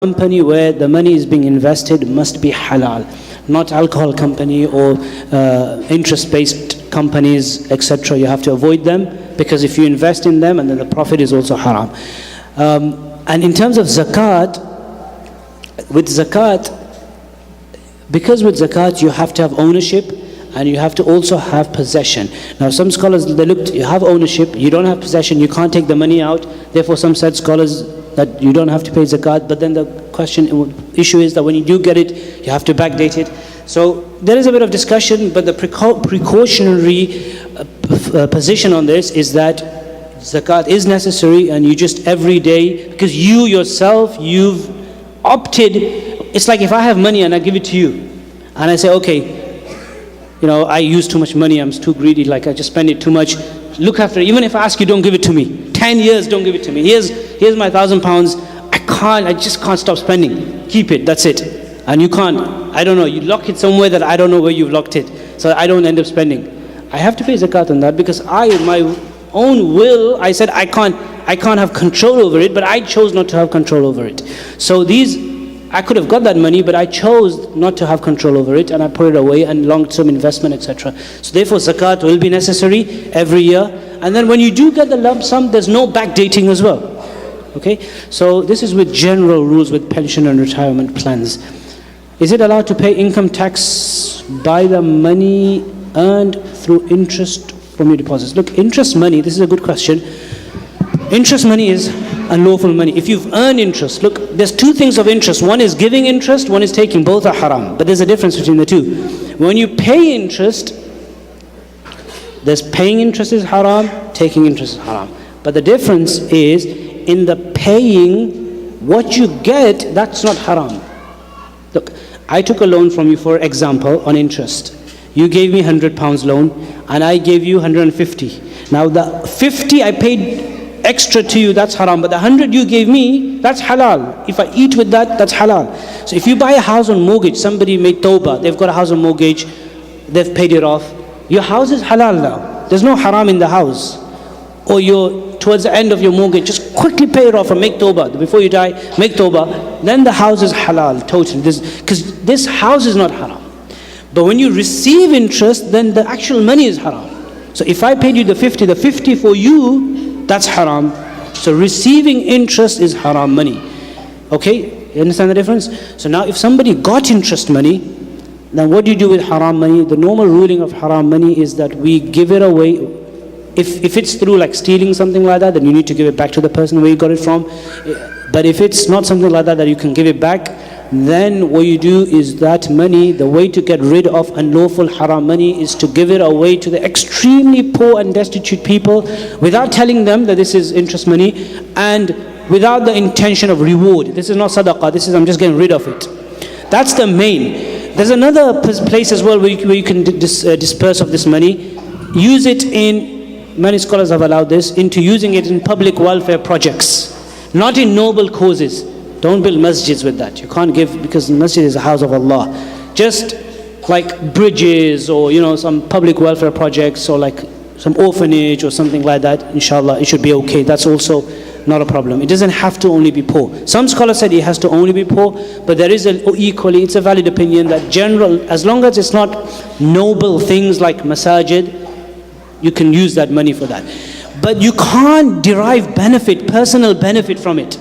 company where the money is being invested must be halal, not alcohol company or interest-based companies, etc. You have to avoid them, because if you invest in them, and then the profit is also haram. And in terms of zakat, because with zakat you have to have ownership and you have to also have possession. Now some scholars, they looked, you have ownership, you don't have possession, you can't take the money out. Therefore some said scholars that you don't have to pay zakat. But then the issue is that when you do get it, you have to backdate it. So there is a bit of discussion, but the precautionary position on this is that zakat is necessary, and you just every day, because you yourself, you've opted. It's like if I have money and I give it to you, and I say, okay, I use too much money, I'm too greedy, like I just spend it too much. Look after it. Even if I ask you, don't give it to me. 10 years, don't give it to me. Here's my £1,000. I just can't stop spending. Keep it, that's it. And you can't, I don't know, you lock it somewhere that I don't know where you've locked it. So I don't end up spending. I have to pay zakat on that, because my own will, I said I can't have control over it, but I chose not to have control over it. So I could have got that money, but I chose not to have control over it, and I put it away, and long-term investment, etc. So therefore zakat will be necessary every year. And then when you do get the lump sum, there's no backdating as well. Okay? So this is with general rules with pension and retirement plans. Is it allowed to pay income tax by the money earned through interest from your deposits? Look, interest money, this is a good question. Interest money is unlawful money. If you've earned interest, look, there's two things of interest. One is giving interest, one is taking. Both are haram. But there's a difference between the two. When you pay interest, there's paying interest is haram, taking interest is haram. But the difference is in the paying, what you get, that's not haram. Look, I took a loan from you, for example, on interest. You gave me £100 loan, and I gave you 150. Now the 50 I paid extra to you, that's haram. But the 100 you gave me, that's halal. If I eat with that, that's halal. So if you buy a house on mortgage, somebody made tawbah, they've got a house on mortgage, they've paid it off. Your house is halal now. There's no haram in the house. Or you're towards the end of your mortgage, just quickly pay it off and make tawbah. Before you die, make tawbah. Then the house is halal, totally. Because this house is not haram. But when you receive interest, then the actual money is haram. So if I paid you the 50 for you, that's haram. So receiving interest is haram money. Okay? You understand the difference? So now if somebody got interest money, then what do you do with haram money? The normal ruling of haram money is that we give it away. If it's through like stealing, something like that, then you need to give it back to the person where you got it from. But if it's not something like that you can give it back, then what you do is that money, the way to get rid of unlawful haram money is to give it away to the extremely poor and destitute people without telling them that this is interest money, and without the intention of reward. This is not sadaqah, this is I'm just getting rid of it. That's the main. There's another place as well where you can disperse of this money. Use it in, many scholars have allowed this, into using it in public welfare projects, not in noble causes. Don't build masjids with that. You can't give, because masjid is a house of Allah. Just like bridges or some public welfare projects, or like some orphanage or something like that, inshallah, it should be okay. That's also not a problem. It doesn't have to only be poor. Some scholars said it has to only be poor, but there is equally, it's a valid opinion that general, as long as it's not noble things like masajid, you can use that money for that. But you can't derive benefit, personal benefit from it.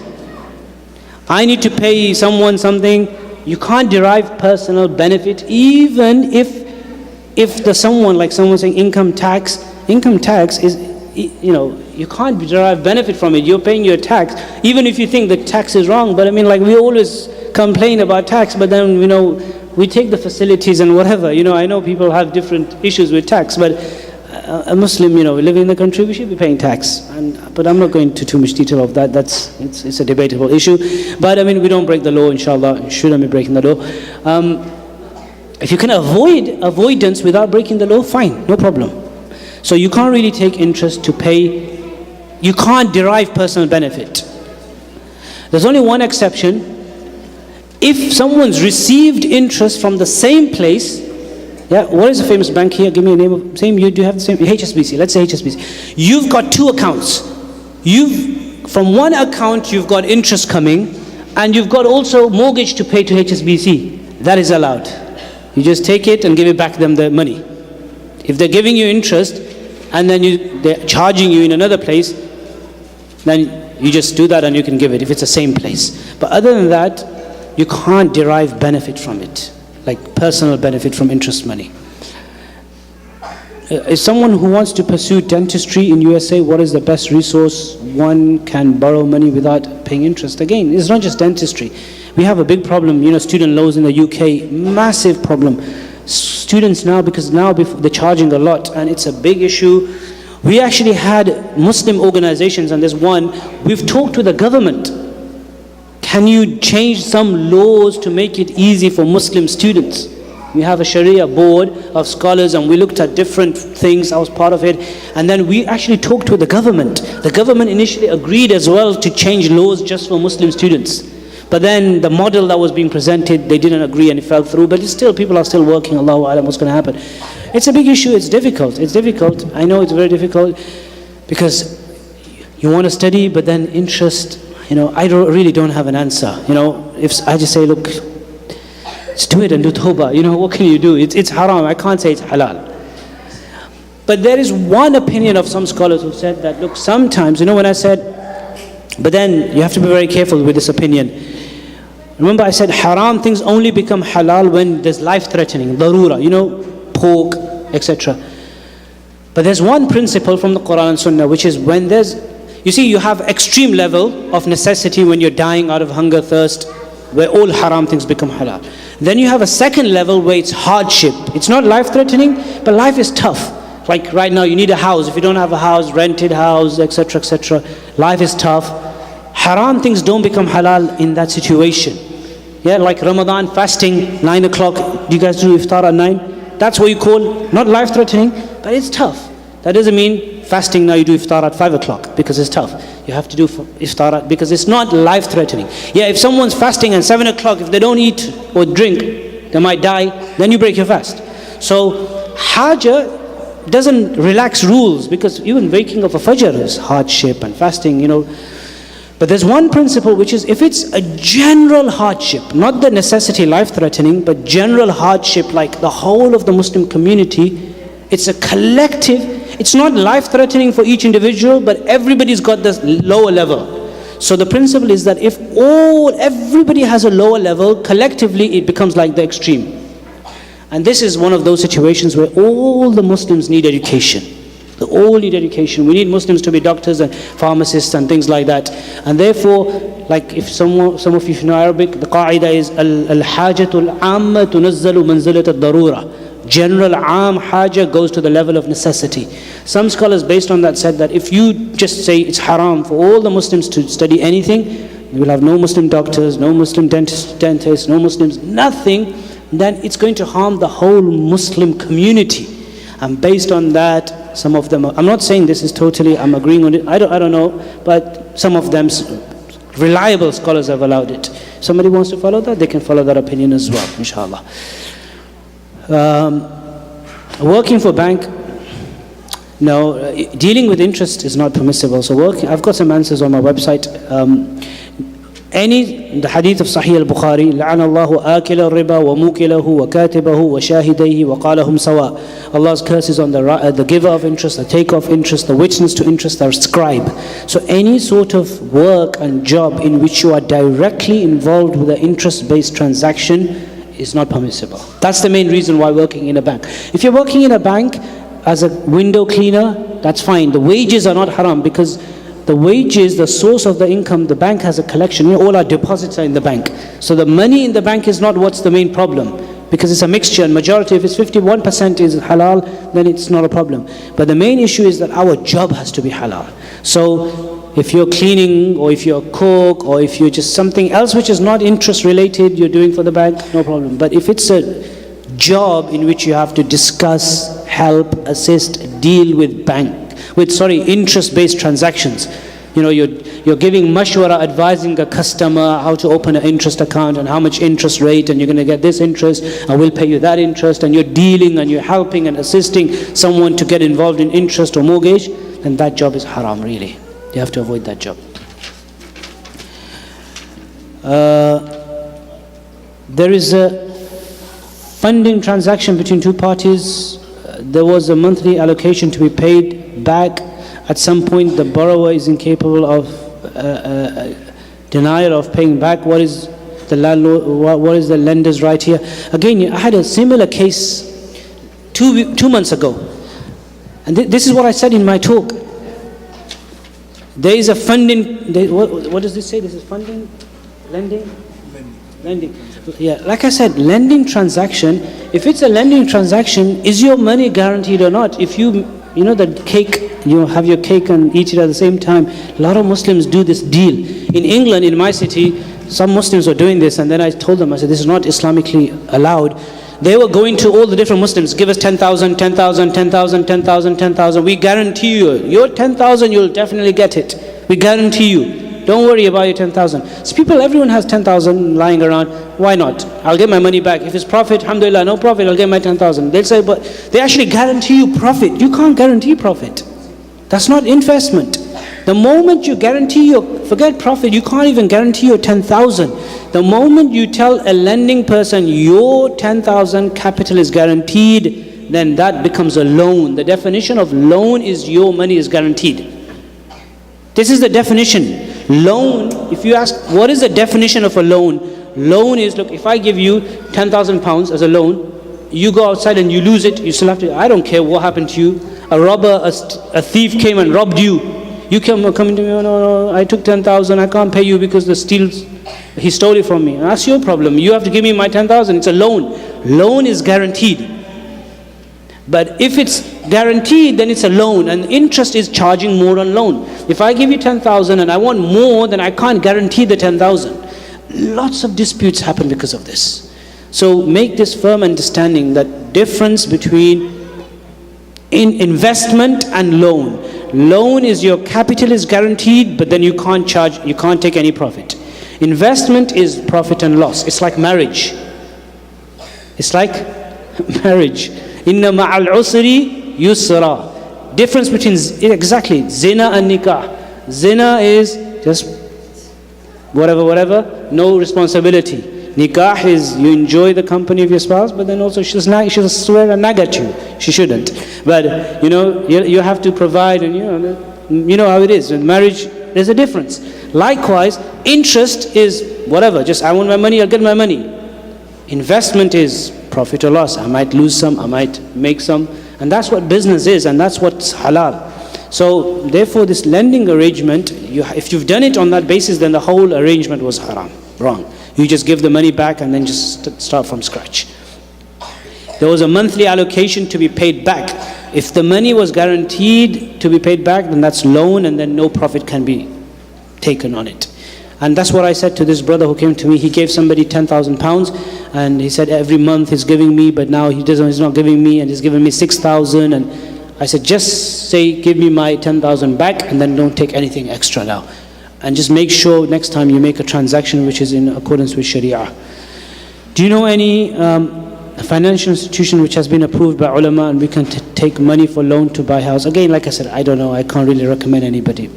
I need to pay someone something. You can't derive personal benefit, even if the someone, like someone saying income tax is, you can't derive benefit from it. You're paying your tax, even if you think the tax is wrong. But we always complain about tax, but then we take the facilities and whatever. I know people have different issues with tax, but a Muslim, living in the country, we should be paying tax. But I'm not going into too much detail of that. It's a debatable issue. But we don't break the law, inshallah. Shouldn't be breaking the law. If you can avoid avoidance without breaking the law, fine, no problem. So you can't really take interest to pay. You can't derive personal benefit. There's only one exception. If someone's received interest from the same place, what is the famous bank here? Give me a name of same. You do have the same HSBC. Let's say HSBC. You've got two accounts. From one account you've got interest coming, and you've got also mortgage to pay to HSBC. That is allowed. You just take it and give it back them the money. If they're giving you interest and then they're charging you in another place, then you just do that and you can give it if it's the same place. But other than that, you can't derive benefit from it, like personal benefit from interest money. Is someone who wants to pursue dentistry in USA, what is the best resource one can borrow money without paying interest? Again, it's not just dentistry. We have a big problem, student loans in the UK, massive problem. Students now, because now they're charging a lot and it's a big issue. We actually had Muslim organizations, and there's one, we've talked to the government. Can you change some laws to make it easy for Muslim students? We have a Sharia board of scholars and we looked at different things. I was part of it. And then we actually talked to the government. The government initially agreed as well to change laws just for Muslim students. But then the model that was being presented, they didn't agree and it fell through. But it's still, people are still working. Allahu Alam, what's going to happen? It's a big issue. It's difficult. It's difficult. I know it's very difficult because you want to study, but then interest, I really don't have an answer. If I just say, look, just do it and do tawbah. What can you do? It's haram. I can't say it's halal. But there is one opinion of some scholars who said that, look, sometimes, when I said, but then you have to be very careful with this opinion. Remember I said haram things only become halal when there's life-threatening, darura, pork, etc. But there's one principle from the Quran and Sunnah, which is when you have extreme level of necessity when you're dying out of hunger, thirst, where all haram things become halal. Then you have a second level where it's hardship. It's not life-threatening, but life is tough. Like right now, you need a house. If you don't have a house, rented house, etc., etc., life is tough. Haram things don't become halal in that situation. Yeah, like Ramadan, fasting, 9 o'clock. Do you guys do iftar at 9? That's what you call, not life-threatening, but it's tough. That doesn't mean fasting now you do iftar at 5 o'clock because it's tough. You have to do iftar because it's not life-threatening. Yeah, if someone's fasting at 7 o'clock, if they don't eat or drink, they might die, then you break your fast. So Hajj doesn't relax rules because even waking up for Fajr is hardship and fasting, But there's one principle which is if it's a general hardship, not the necessity life-threatening, but general hardship like the whole of the Muslim community, it's a collective, it's not life-threatening for each individual, but everybody's got this lower level. So the principle is that if everybody has a lower level, collectively it becomes like the extreme. And this is one of those situations where all the Muslims need education. They all need education. We need Muslims to be doctors and pharmacists and things like that. And therefore, like if some of you know Arabic, the qaida is al-hajatul amma tunazzalu manzilat al-darura. General haja goes to the level of necessity. Some scholars based on that said that if you just say it's haram for all the Muslims to study anything, you will have no Muslim doctors, no Muslim dentists, no Muslims, nothing, then it's going to harm the whole Muslim community. And based on that, some of them, I'm not saying this is totally, I'm agreeing on it, I don't know, but some of them, reliable scholars have allowed it. Somebody wants to follow that, they can follow that opinion as well, inshallah. Working for bank, no, dealing with interest is not permissible. So I've got some answers on my website. The hadith of Sahih al-Bukhari, لَعَنَ اللَّهُ آكِلَ الرِّبَى وَمُوكِلَهُ وَكَاتِبَهُ وَشَاهِدَيْهِ وَقَالَهُمْ سَوَاء. Allah's curse is on the giver of interest, the taker of interest, the witness to interest, the scribe. So any sort of work and job in which you are directly involved with an interest-based transaction is not permissible. That's the main reason why working in a bank. If you're working in a bank as a window cleaner, that's fine. The wages are not haram because the wages, the source of the income, the bank has a collection. All our deposits are in the bank. So the money in the bank is not what's the main problem because it's a mixture and majority, if it's 51% is halal, then it's not a problem. But the main issue is that our job has to be halal. So if you're cleaning or if you're a cook or if you're just something else which is not interest related you're doing for the bank, no problem. But if it's a job in which you have to discuss, help, assist, deal with interest-based transactions. You're giving mashwara, advising a customer how to open an interest account and how much interest rate and you're going to get this interest and we'll pay you that interest, and you're dealing and you're helping and assisting someone to get involved in interest or mortgage, then that job is haram really. You have to avoid that job. There is a funding transaction between two parties. There was a monthly allocation to be paid back. At some point, the borrower is incapable of denial of paying back. What is the landlord? What is the lender's right here? Again, I had a similar case 2 months ago, and this is what I said in my talk. There is a funding. What does this say? This is funding, lending. Lending. Yeah, like I said, lending transaction. If it's a lending transaction, is your money guaranteed or not? If you know the cake, you have your cake and eat it at the same time. A lot of Muslims do this deal. In England, in my city, some Muslims were doing this, and then I told them, I said, this is not Islamically allowed. They were going to all the different Muslims, give us 10,000, 10,000, 10,000, 10,000, 10,000. We guarantee you, your 10,000, you'll definitely get it. We guarantee you. Don't worry about your 10,000. So people, everyone has 10,000 lying around. Why not? I'll get my money back. If it's profit, alhamdulillah, no profit, I'll get my 10,000. They'll say, but they actually guarantee you profit. You can't guarantee profit. That's not investment. The moment you guarantee forget profit, you can't even guarantee your 10,000. The moment you tell a lending person your 10,000 capital is guaranteed, then that becomes a loan. The definition of loan is your money is guaranteed. This is the definition. Loan, if you ask, what is the definition of a loan? Loan is, look, if I give you 10,000 pounds as a loan, you go outside and you lose it, you still have to, I don't care what happened to you. A robber, a thief came and robbed you. You come to me, no, I took 10,000, I can't pay you because he stole it from me. That's your problem. You have to give me my 10,000. It's a loan. Loan is guaranteed. But if it's guaranteed, then it's a loan, and interest is charging more on loan. If I give you 10,000 and I want more, then I can't guarantee the 10,000. Lots of disputes happen because of this. So make this firm understanding that difference between investment and loan. Loan is your capital is guaranteed, but then you can't take any profit. Investment is profit and loss. It's like marriage. It's like marriage. Inna ma'al usri yusra. Difference between, exactly, zina and nikah. Zina is just whatever, no responsibility. Nikah is you enjoy the company of your spouse, but then also she'll swear and nag at you. She shouldn't. But you have to provide, and you know how it is. In marriage, there's a difference. Likewise, interest is whatever, just I want my money, I'll get my money. Investment is profit or loss. I might lose some, I might make some. And that's what business is, and that's what's halal. So therefore this lending arrangement, if you've done it on that basis, then the whole arrangement was haram, wrong. You just give the money back and then just start from scratch. There was a monthly allocation to be paid back. If the money was guaranteed to be paid back, then that's loan, and then no profit can be taken on it. And that's what I said to this brother who came to me. He gave somebody 10,000 pounds, and he said every month he's giving me, but now he's not giving me, and he's giving me 6,000. And I said, just say, give me my 10,000 back, and then don't take anything extra now. And just make sure next time you make a transaction which is in accordance with Sharia. Do you know any financial institution which has been approved by ulama and we can take money for loan to buy house? Again, like I said, I don't know. I can't really recommend anybody.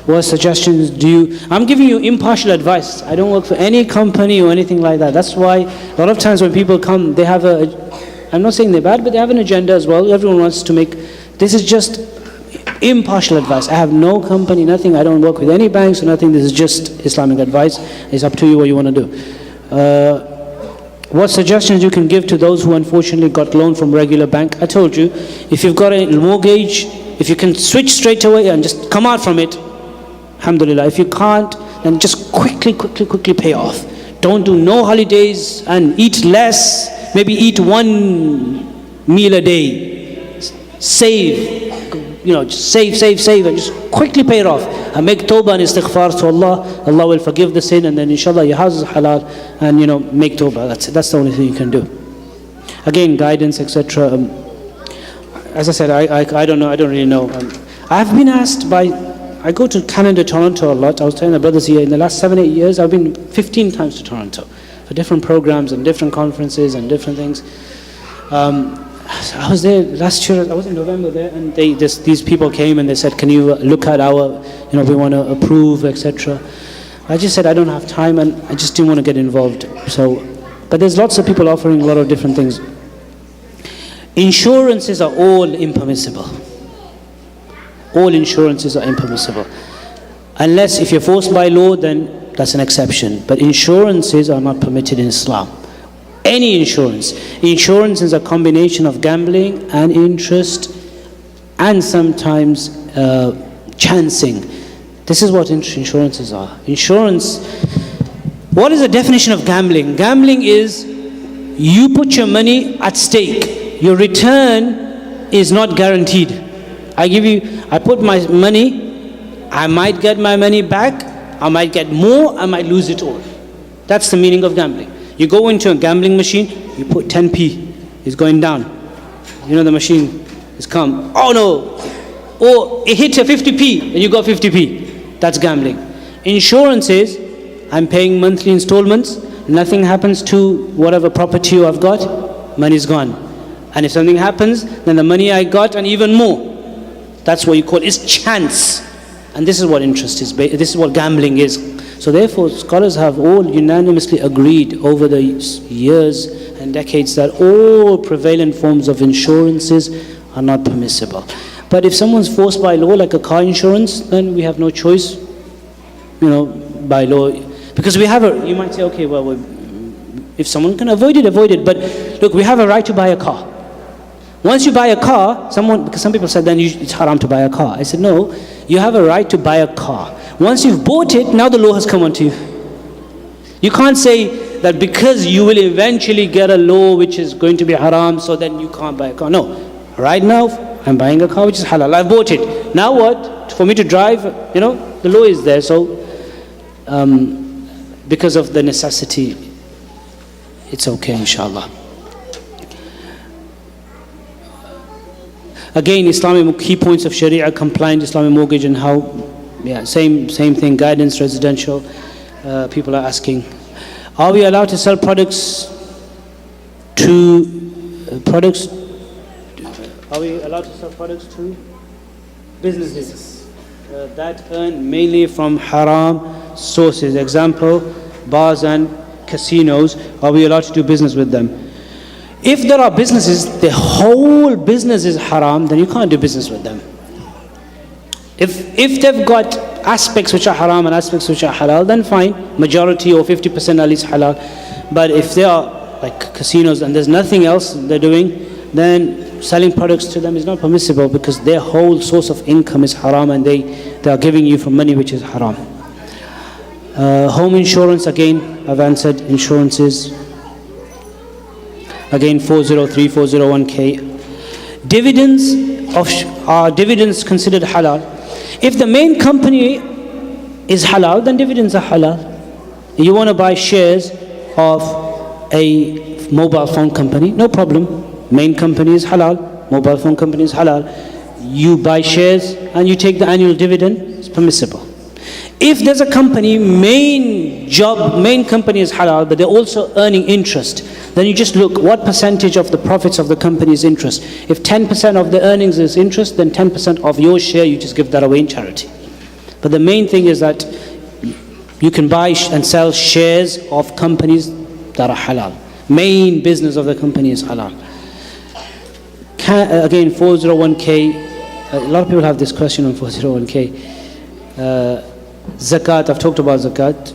What suggestions do you... I'm giving you impartial advice. I don't work for any company or anything like that. That's why a lot of times when people come, they have I'm not saying they're bad, but they have an agenda as well. Everyone wants to make... This is just impartial advice. I have no company, nothing. I don't work with any banks or nothing. This is just Islamic advice. It's up to you what you want to do. What suggestions you can give to those who unfortunately got loan from regular bank? I told you, if you've got a mortgage, if you can switch straight away and just come out from it, alhamdulillah. If you can't, then just quickly pay off. Don't do no holidays and eat less. Maybe eat one meal a day. Save. Just save and just quickly pay it off. And make tawbah and istighfar to Allah. Allah will forgive the sin, and then inshallah your house is halal, and make tawbah. That's the only thing you can do. Again, guidance, etc. As I said, I don't know. I don't really know. I've been asked I go to Canada, Toronto a lot. I was telling the brothers here, in the last 7-8 years, I've been 15 times to Toronto for different programs and different conferences and different things. I was there last year, I was in November there, and these people came and they said, can you look at our, we want to approve, etc. I just said I don't have time and I just didn't want to get involved. So, but there's lots of people offering a lot of different things. Insurances are all impermissible. All insurances are impermissible. Unless if you're forced by law, then that's an exception. But insurances are not permitted in Islam. Any insurance. Insurance is a combination of gambling and interest and sometimes chancing. This is what insurances are. Insurance, what is the definition of gambling? Gambling is you put your money at stake. Your return is not guaranteed. I put my money, I might get my money back, I might get more, I might lose it all. That's the meaning of gambling. You go into a gambling machine, you put 10p, it's going down. You know the machine has come. Oh no! Or it hits a 50p and you got 50p. That's gambling. Insurance is, I'm paying monthly installments, nothing happens to whatever property I've got, money's gone. And if something happens, then the money I got and even more. That's what you call, it's chance. And this is what interest is, this is what gambling is. So therefore, scholars have all unanimously agreed over the years and decades that all prevalent forms of insurances are not permissible. But if someone's forced by law, like a car insurance, then we have no choice, by law. Because you might say, okay, well, if someone can avoid it. But look, we have a right to buy a car. Once you buy a car, because some people said then it's haram to buy a car. I said, no, you have a right to buy a car. Once you've bought it, now the law has come onto you. You can't say that because you will eventually get a law which is going to be haram, so then you can't buy a car. No. Right now, I'm buying a car which is halal. I bought it. Now what? For me to drive, the law is there. So, because of the necessity, it's okay, inshallah. Again, Islamic key points of Sharia compliant Islamic mortgage and how, same thing, guidance, residential. People are asking, are we allowed to sell products to businesses that earn mainly from haram sources? Example, bars and casinos. Are we allowed to do business with them? If there are businesses, the whole business is haram, then you can't do business with them. If they've got aspects which are haram and aspects which are halal, then fine, majority or 50% at least halal. But if they are like casinos and there's nothing else they're doing, then selling products to them is not permissible because their whole source of income is haram and they are giving you from money which is haram. Home insurance, again, I've answered insurances. Again, 403, 401k. Dividends, are dividends considered halal? If the main company is halal, then dividends are halal. You want to buy shares of a mobile phone company, no problem. Main company is halal, mobile phone company is halal. You buy shares and you take the annual dividend, it's permissible. If there's a company, main company is halal, but they're also earning interest, then you just look what percentage of the profits of the company is interest. If 10% of the earnings is interest, then 10% of your share, you just give that away in charity. But the main thing is that you can buy and sell shares of companies that are halal. Main business of the company is halal. Again, 401k, a lot of people have this question on 401k. Zakat, I've talked about zakat,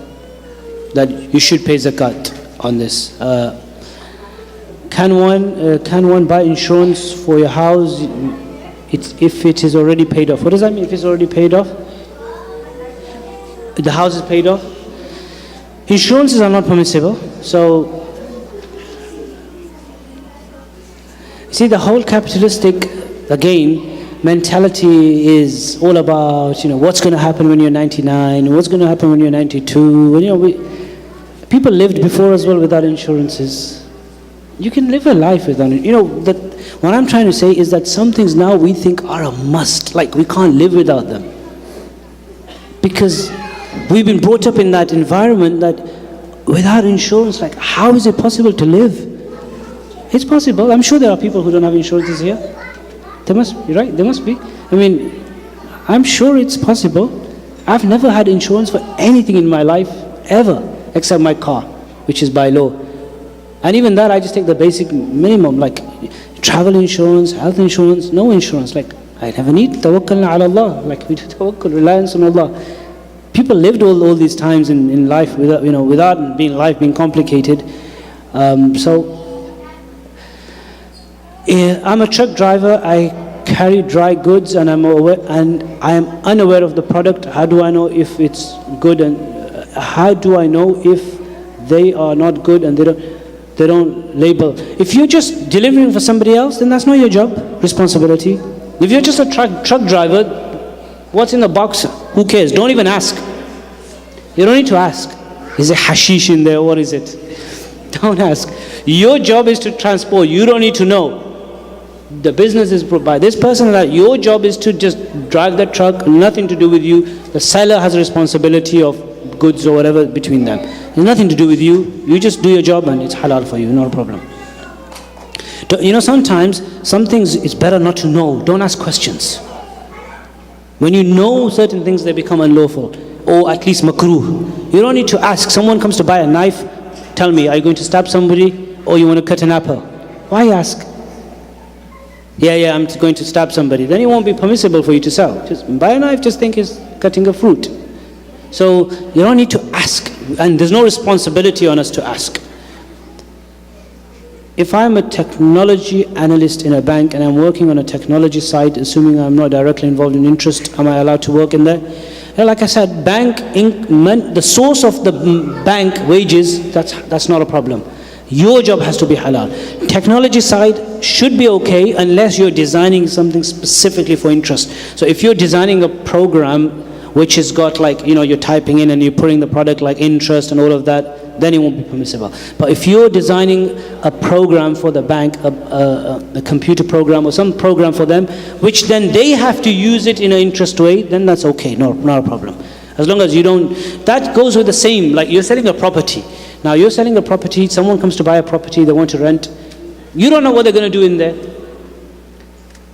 that you should pay zakat on this. Can one buy insurance for your house if it is already paid off? What does that mean, if it's already paid off? The house is paid off? Insurances are not permissible. So, see, the whole capitalistic, again, mentality is all about, what's going to happen when you're 99, what's going to happen when you're 92. People lived before as well without insurances. You can live a life without it. What I'm trying to say is that some things now we think are a must, like we can't live without them. Because we've been brought up in that environment that without insurance, like how is it possible to live? It's possible. I'm sure there are people who don't have insurances here. There must be, right? There must be. I'm sure it's possible. I've never had insurance for anything in my life, ever, except my car, which is by law. And even that, I just take the basic minimum, like travel insurance, health insurance, no insurance. Like, I never need tawakkalna ala Allah. Like, we do tawakkul, reliance on Allah. People lived all these times in life without, without life being complicated. I'm a truck driver. I carry dry goods, and I am unaware of the product. How do I know if it's good, and how do I know if they are not good and they don't label? If you're just delivering for somebody else, then that's not your job, responsibility. If you're just a truck driver, what's in the box? Who cares? Don't even ask. You don't need to ask. Is it hashish in there? What is it? Don't ask. Your job is to transport. You don't need to know. The business is by this person, that your job is to just drive the truck, nothing to do with you. The seller has a responsibility of goods or whatever between them. It's nothing to do with you. You just do your job and it's halal for you, not a problem. Sometimes some things it's better not to know. Don't ask questions. When you know certain things, they become unlawful, or at least makruh. You don't need to ask. Someone comes to buy a knife, tell me, are you going to stab somebody, or you want to cut an apple? Why ask? Yeah, I'm going to stab somebody. Then it won't be permissible for you to sell. Just buy a knife, just think it's cutting a fruit. So you don't need to ask, and there's no responsibility on us to ask. If I'm a technology analyst in a bank and I'm working on a technology side, assuming I'm not directly involved in interest, am I allowed to work in there? And like I said, the source of the bank wages, that's not a problem. Your job has to be halal. Technology side should be okay unless you're designing something specifically for interest. So if you're designing a program which has got you're typing in and you're putting the product like interest and all of that, then it won't be permissible. But if you're designing a program for the bank, a computer program or some program for them, which then they have to use it in an interest way, then that's okay, not a problem. As long as you don't, that goes with the same, like you're selling a property. Now you're selling a property, someone comes to buy a property, they want to rent. You don't know what they're going to do in there.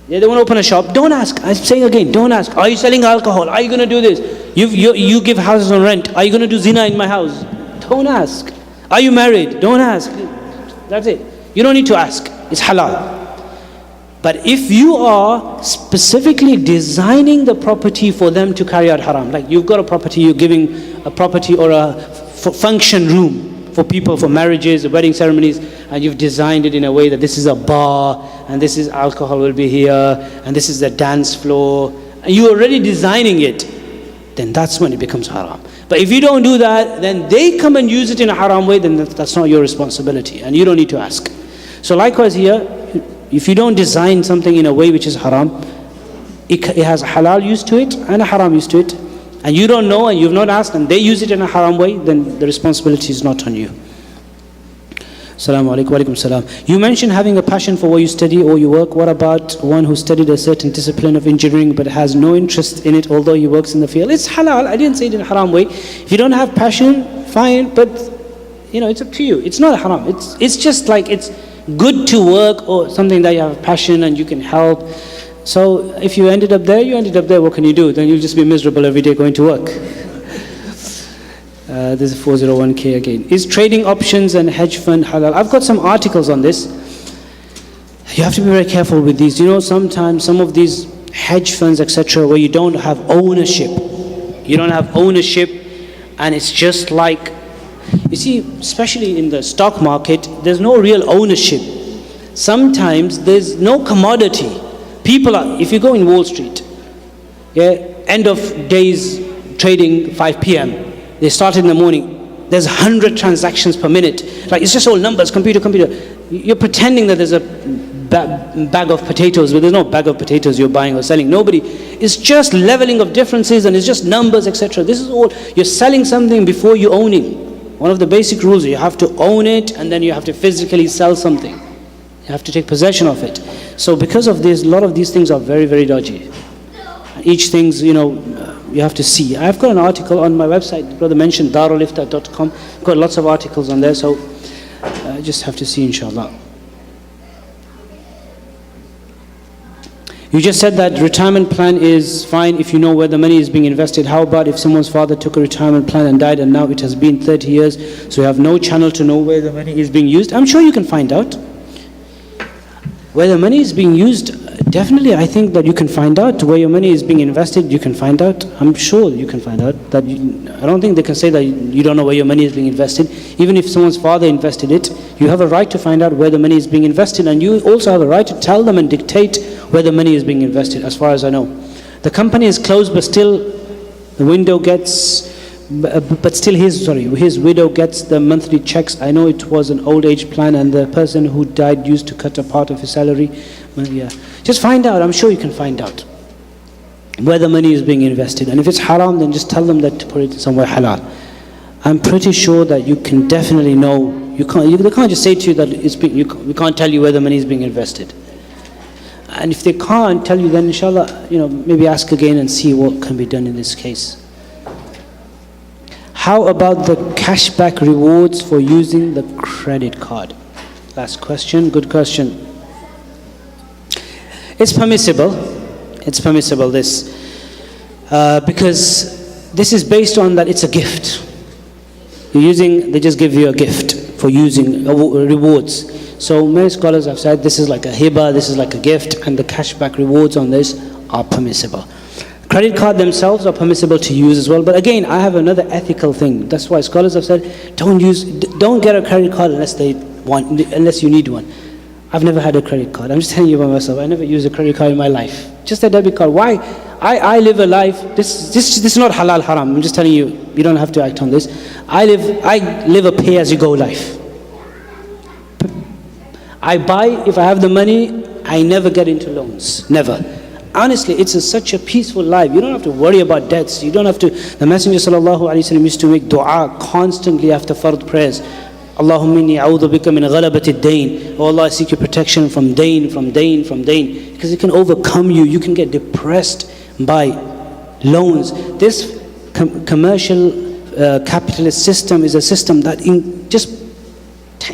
Yeah, they want to open a shop. Don't ask. I'm saying again, don't ask. Are you selling alcohol? Are you going to do this? You give houses on rent. Are you going to do zina in my house? Don't ask. Are you married? Don't ask. That's it. You don't need to ask. It's halal. But if you are specifically designing the property for them to carry out haram, like you've got a property, you're giving a property or a function room for people, for marriages, wedding ceremonies, and you've designed it in a way that this is a bar, and this is alcohol will be here, and this is the dance floor, and you're already designing it, then that's when it becomes haram. But if you don't do that, then they come and use it in a haram way, then that's not your responsibility, and you don't need to ask. So likewise here, if you don't design something in a way which is haram, it has a halal use to it and a haram use to it, and you don't know and you've not asked and they use it in a haram way, then the responsibility is not on you. Assalamu alaikum wa alaikum salam. You mentioned having a passion for what you study or you work. What about one who studied a certain discipline of engineering but has no interest in it although he works in the field? It's halal. I didn't say it in a haram way. If you don't have passion, fine, but it's up to you. It's not haram. It's just like it's good to work or something that you have passion and you can help. So if you ended up there, what can you do? Then you'll just be miserable every day going to work. This is 401k again. Is trading options and hedge fund halal? I've got some articles on this. You have to be very careful with these. Sometimes some of these hedge funds, etc., where you don't have ownership. And it's just like, you see, especially in the stock market, there's no real ownership. Sometimes there's no commodity. If you go in Wall Street, end of days trading 5 p.m., they start in the morning, there's 100 transactions per minute. Like it's just all numbers, computer. You're pretending that there's a bag of potatoes, but there's no bag of potatoes you're buying or selling. Nobody. It's just leveling of differences and it's just numbers, etc. This is all, you're selling something before you own it. One of the basic rules, you have to own it and then you have to physically sell something. You have to take possession of it. So because of this, a lot of these things are very, very dodgy. Each thing's, you have to see. I've got an article on my website, the brother mentioned, darulifta.com. Got lots of articles on there, so I just have to see, inshallah. You just said that retirement plan is fine if you know where the money is being invested. How about if someone's father took a retirement plan and died and now it has been 30 years, so you have no channel to know where the money is being used? I'm sure you can find out. Where the money is being used, definitely I think that you can find out where your money is being invested. You can find out. I'm sure you can find out. I don't think they can say that you don't know where your money is being invested. Even if someone's father invested it, you have a right to find out where the money is being invested, and you also have a right to tell them and dictate where the money is being invested, as far as I know. The company is closed, but still the window gets, but still his widow gets the monthly checks. I know it was an old age plan and the person who died used to cut a part of his salary. Yeah. Just find out, I'm sure you can find out where the money is being invested. And if it's haram, then just tell them that to put it somewhere halal. I'm pretty sure that you can definitely know. They can't just say to you that we can't tell you where the money is being invested. And if they can't tell you, then inshallah, maybe ask again and see what can be done in this case. How about the cashback rewards for using the credit card? Last question, good question. It's permissible, this, because this is based on that it's a gift. They just give you a gift for using rewards. So many scholars have said this is like a hiba, this is like a gift, and the cashback rewards on this are permissible. Credit card themselves are permissible to use as well, but again, I have another ethical thing. That's why scholars have said, don't get a credit card unless you need one. I've never had a credit card. I'm just telling you by myself. I never used a credit card in my life. Just a debit card. Why? I live a life. This is not halal haram. I'm just telling you. You don't have to act on this. I live a pay-as-you-go life. I buy if I have the money. I never get into loans. Never. Honestly, it's such a peaceful life. You don't have to worry about debts. You don't have to. The Messenger sallallahu alaihi wasallam used to make dua constantly after fard prayers. Allahumma inni a'udhu bika min ghalabati ad-dayn. Oh Allah, I seek your protection from dayn. Because it can overcome you. You can get depressed by loans. This commercial capitalist system is a system that just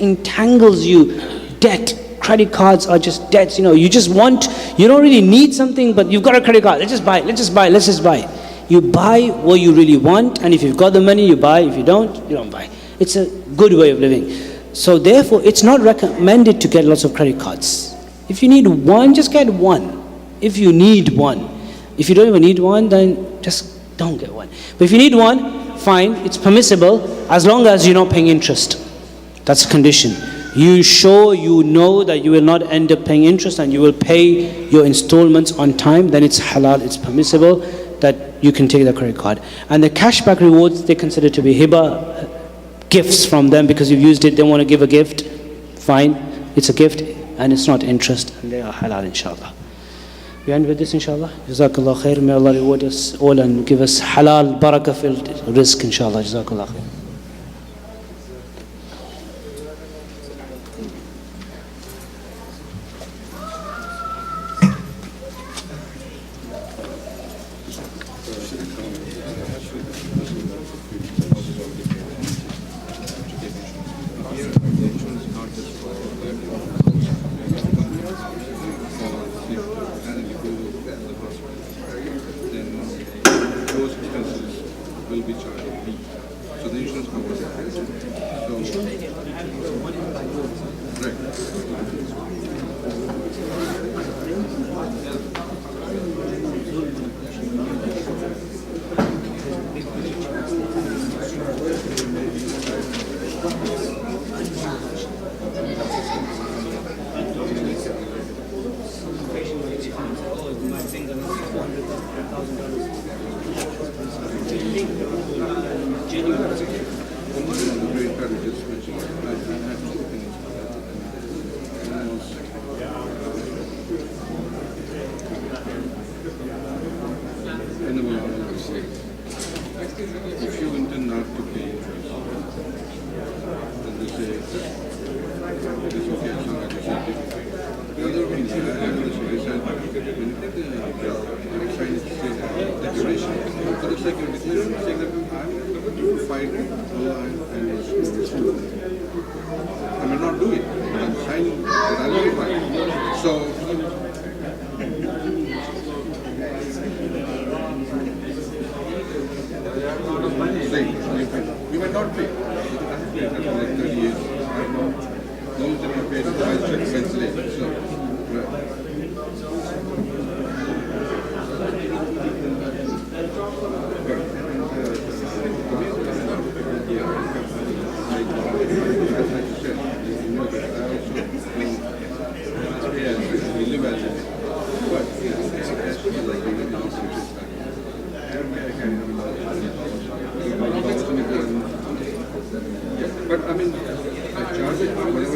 entangles you. Debt. Credit cards are just debts. You don't really need something, but you've got a credit card. Let's just buy. You buy what you really want, and if you've got the money, you buy. If you don't, you don't buy. It's a good way of living. So therefore, it's not recommended to get lots of credit cards. If you need one, just get one. If you need one. If you don't even need one, then just don't get one. But if you need one, fine, it's permissible, as long as you're not paying interest. That's a condition. You know that you will not end up paying interest and you will pay your installments on time, then it's halal, it's permissible that you can take the credit card. And the cashback rewards, they consider to be hiba, gifts from them, because you've used it, they want to give a gift, fine, it's a gift and it's not interest, and they are halal inshallah. We end with this inshallah. Jazakallah khair, may Allah reward us all and give us halal barakah filled rizq inshallah. Jazakallah khair. If you intend not to pay interest, then they say it is okay as long as you say it. The other thing is that when you take the sign it says declaration, so it's like you're declaring saying that I'm going to fight Allah and Rasul. I may not do it, but I'm signing that I will fight. So But I mean, I charge it for whatever